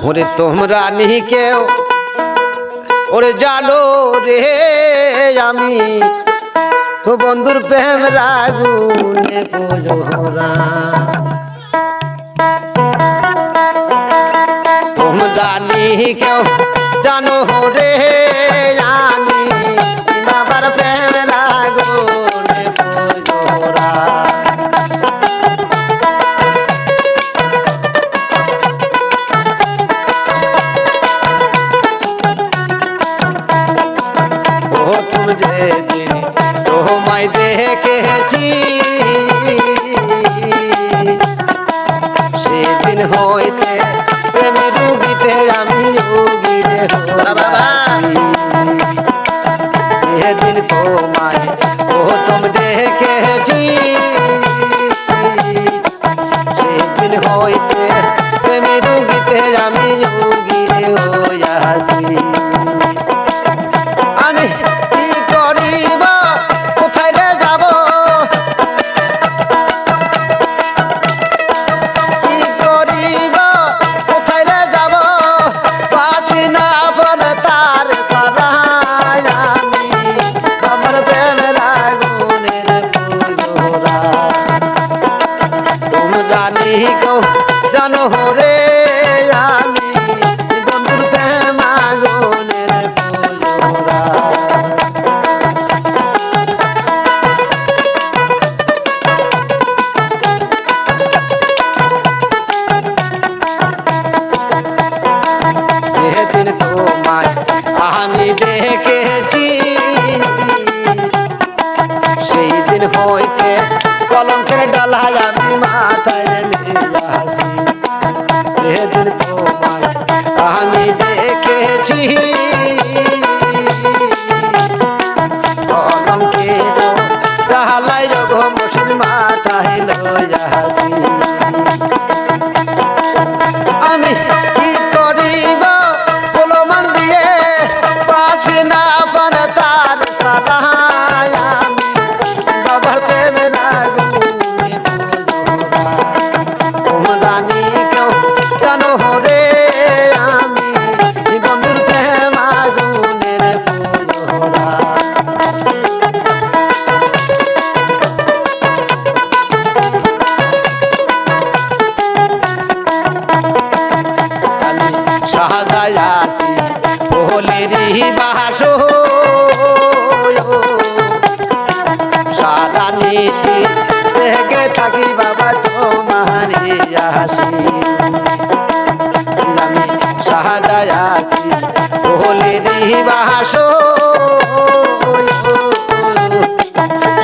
ওরে তোমরা নি কেউ ওরে জানো রে আমি তো বন্ধুর প্রেম রাগুনে পোজরা তোমরা নি কেউ জানো রে আমি বাবার প্রেম রাগুনে পোজরা তোমায় দেখেছি সেদিন হইতে প্রেমে রুগীতে আমি রুগীরে সেদিন তোমায় প্রথম দেখেছি সেদিন হইতে প্রেমে রুগীতে আমি রুগীরে হইয়াছি আমি কি করিব কোথায় রে যাব কি করিব কোথায় রে যাব পাছি না বল তার সারাই আমি আমার প্রেমের আগুনের পুজোরা তুমি জানি গো জানো রে আমি বন্ধুর প্রেম আগুনের পুজোরা আমি দেখেছি সেই দিন হইতে কলঙ্কের ডালায় আমি মাথায় নিয়েছি সেদিন তোমায় আমি দেখেছি কলঙ্কের ডালায় ঘুমসির মাথায় লইয়াছি আমি কি করিব প্রলোভন দিয়ে পাছি না পান তার সারাই আমি বাবার প্রেমের আগুনে পুজোরা তোমরা নি কেউ জানো রে আমি বন্ধুর প্রেম আগুনের পুজোরা সাজায়াছি ভোলেরই বাস সারা নিশি রেগে থাকি বাবা তোমারে আসি আমি সাজায়াছি ভোলেরই বাস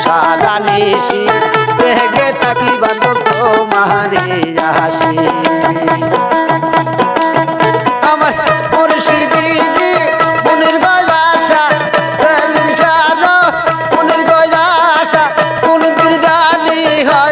সারা নিশি রেগে থাকি বাবা তোমারে আসি আমার মুর্শিদি মনের গলাশা সেলিম শাহ মনের গলাশা কোনদিন জানি হয়